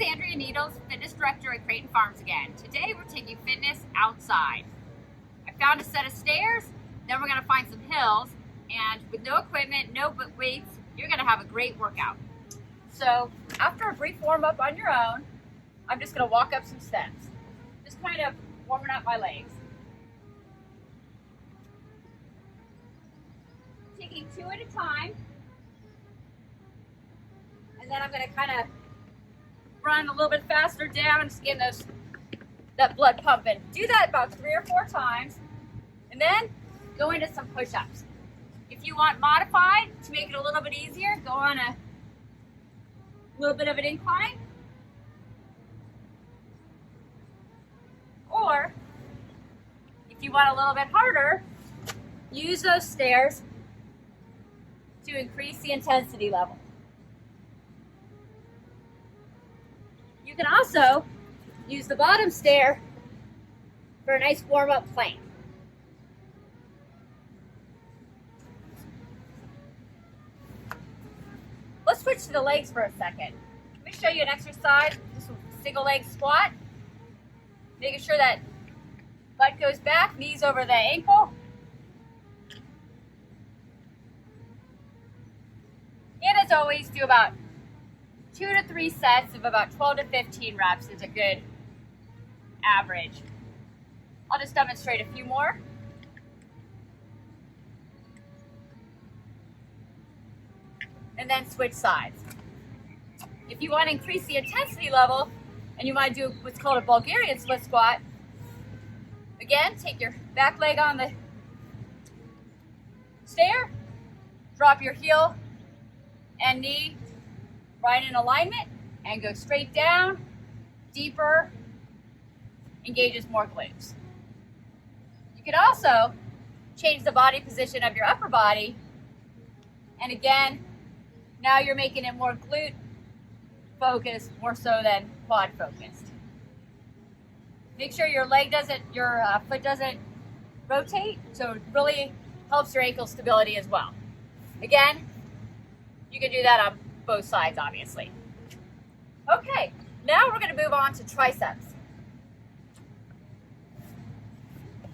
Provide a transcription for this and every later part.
Andrea Needles, fitness director at Creighton Farms again. Today we're taking fitness outside. I found a set of stairs, then we're going to find some hills, and with no equipment, no weights, you're going to have a great workout. So after a brief warm up on your own, I'm just going to walk up some steps. Just kind of warming up my legs. Taking 2 at a time. And then I'm going to kind of run a little bit faster down, just getting that blood pumping. Do that about 3 or 4 times, and then go into some push-ups. If you want modified to make it a little bit easier, go on a little bit of an incline. Or if you want a little bit harder, use those stairs to increase the intensity level. You can also use the bottom stair for a nice warm-up plank. Let's switch to the legs for a second. Let me show you an exercise, just a single leg squat. Making sure that butt goes back, knees over the ankle. And as always, do about 2 to 3 sets of about 12 to 15 reps is a good average. I'll just demonstrate a few more. And then switch sides. If you want to increase the intensity level and you want to do what's called a Bulgarian split squat, again, take your back leg on the stair, drop your heel and knee right in alignment, and go straight down, deeper, engages more glutes. You can also change the body position of your upper body, and again, now you're making it more glute focused, more so than quad focused. Make sure your foot doesn't rotate, so it really helps your ankle stability as well. Again, you can do that on both sides, obviously. Okay, now we're going to move on to triceps.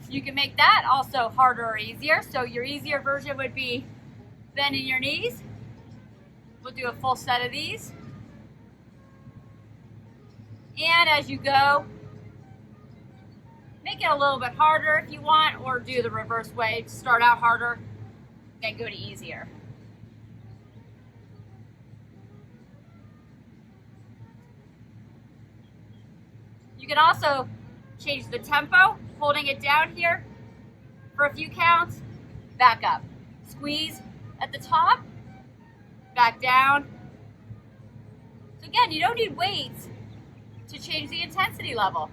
You can make that also harder or easier. So your easier version would be bending your knees. We'll do a full set of these. And as you go, make it a little bit harder if you want, or do the reverse way. Start out harder, then go to easier. You can also change the tempo, holding it down here for a few counts, back up. Squeeze at the top, back down. So again, you don't need weights to change the intensity level.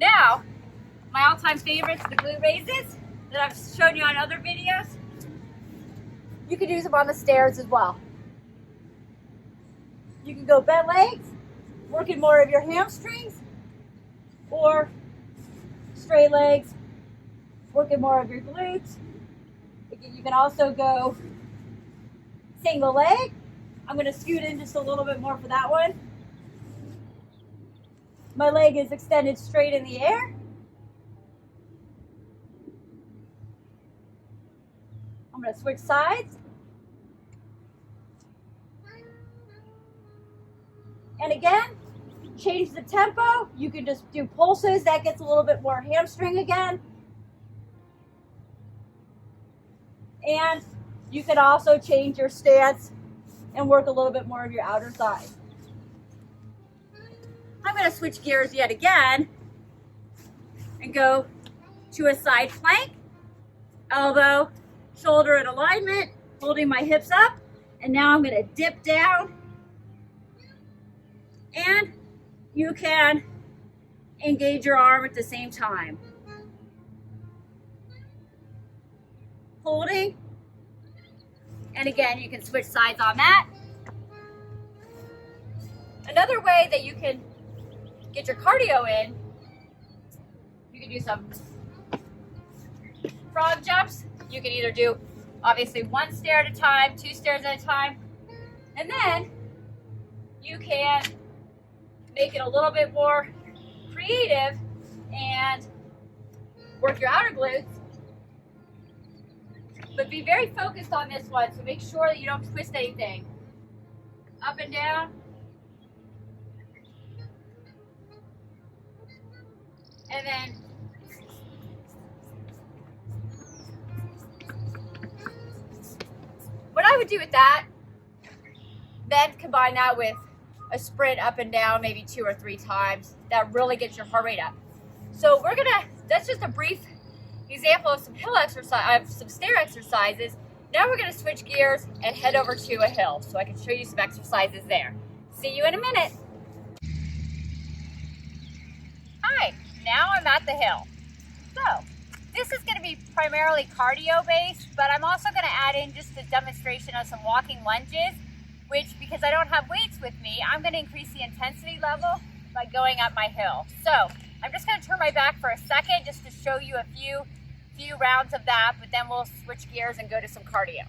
Now, my all-time favorites, the glute raises that I've shown you on other videos. You can use them on the stairs as well. You can go bent legs, working more of your hamstrings, or straight legs, working more of your glutes. You can also go single leg. I'm going to scoot in just a little bit more for that one. My leg is extended straight in the air. I'm going to switch sides. And again, change the tempo. You can just do pulses. That gets a little bit more hamstring again. And you can also change your stance and work a little bit more of your outer thigh. I'm going to switch gears yet again and go to a side plank, elbow, shoulder in alignment, holding my hips up. And now I'm going to dip down. And you can engage your arm at the same time. Holding. And again, you can switch sides on that. Another way that you can get your cardio in, you can do some frog jumps. You can either do, obviously, 1 stair at a time, 2 stairs at a time. And then you can make it a little bit more creative and work your outer glutes. But be very focused on this one, so make sure that you don't twist anything. Up and down. And then what I would do with that, then combine that with a sprint up and down maybe 2 or 3 times. That really gets your heart rate up. So that's just a brief example of some hill exercise, some stair exercises. Now we're gonna switch gears and head over to a hill so I can show you some exercises there. See you in a minute. Hi, now I'm at the hill. So this is gonna be primarily cardio based, but I'm also gonna add in just a demonstration of some walking lunges, which, because I don't have weights with me, I'm gonna increase the intensity level by going up my hill. So I'm just gonna turn my back for a second just to show you a few rounds of that, but then we'll switch gears and go to some cardio.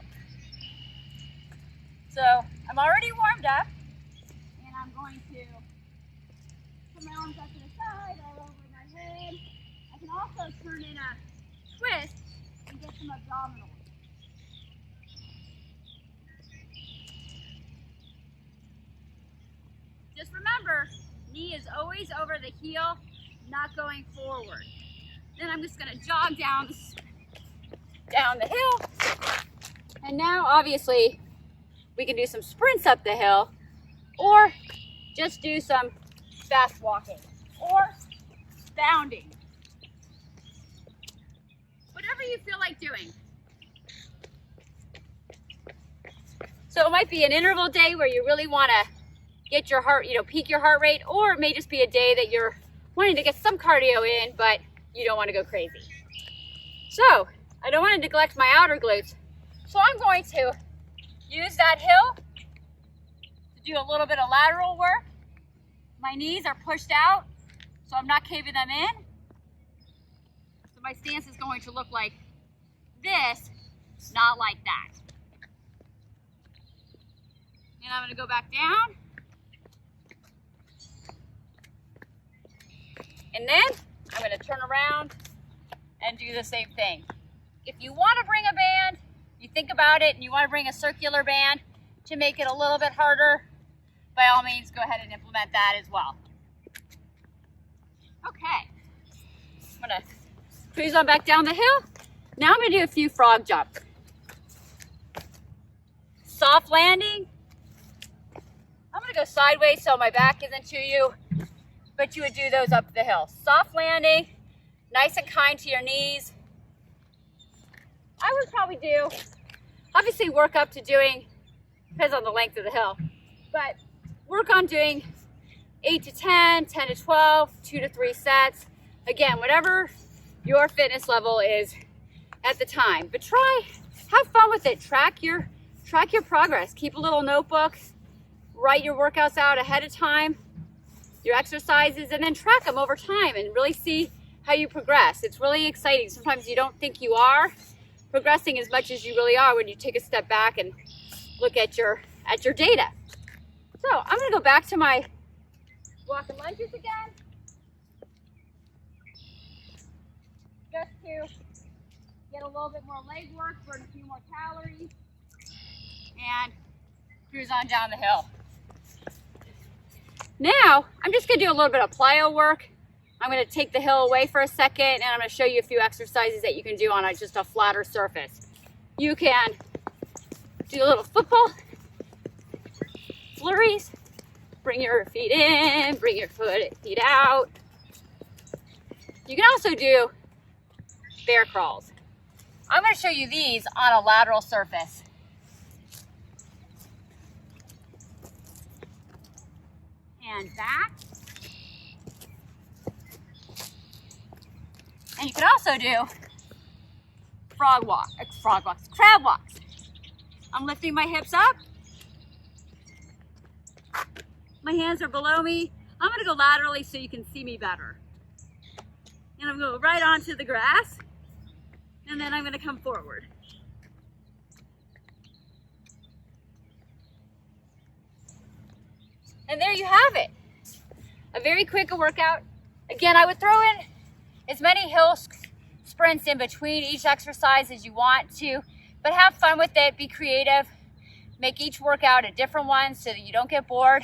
So I'm already warmed up, and I'm going to put my arms up to the side, all over my head. I can also turn in a twist and get some abdominals. Just remember, knee is always over the heel, not going forward. Then I'm just gonna jog down the hill. And now obviously we can do some sprints up the hill, or just do some fast walking or bounding. Whatever you feel like doing. So it might be an interval day where you really wanna get your heart, peak your heart rate, or it may just be a day that you're wanting to get some cardio in, but you don't want to go crazy. So I don't want to neglect my outer glutes. So I'm going to use that hill to do a little bit of lateral work. My knees are pushed out, so I'm not caving them in. So my stance is going to look like this, not like that. And I'm going to go back down. And then I'm going to turn around and do the same thing. If you want to bring a band, you think about it and you want to bring a circular band to make it a little bit harder, by all means go ahead and implement that as well. Okay, I'm going to cruise on back down the hill. Now I'm going to do a few frog jumps. Soft landing. I'm going to go sideways so my back isn't to you, but you would do those up the hill. Soft landing, nice and kind to your knees. I would probably do, obviously work up to doing, depends on the length of the hill, but work on doing 8 to 10, 10 to 12, 2 to 3 sets. Again, whatever your fitness level is at the time, but have fun with it. Track your progress. Keep a little notebook, write your workouts out ahead of time, your exercises, and then track them over time and really see how you progress. It's really exciting. Sometimes you don't think you are progressing as much as you really are when you take a step back and look at your data. So I'm going to go back to my walking lunges again, just to get a little bit more leg work, burn a few more calories, and cruise on down the hill. Now, I'm just gonna do a little bit of plyo work. I'm gonna take the hill away for a second, and I'm gonna show you a few exercises that you can do on just a flatter surface. You can do a little football flurries. Bring your feet in, bring your feet out. You can also do bear crawls. I'm gonna show you these on a lateral surface. And back. And you can also do crab walks. I'm lifting my hips up. My hands are below me. I'm gonna go laterally so you can see me better. And I'm gonna go right onto the grass. And then I'm gonna come forward. And there you have it. A very quick workout. Again, I would throw in as many hill sprints in between each exercise as you want to, but have fun with it, be creative, make each workout a different one so that you don't get bored,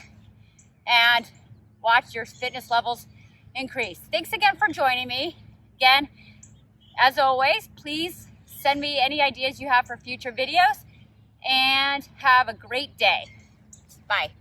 and watch your fitness levels increase. Thanks again for joining me. Again, as always, please send me any ideas you have for future videos, and have a great day. Bye.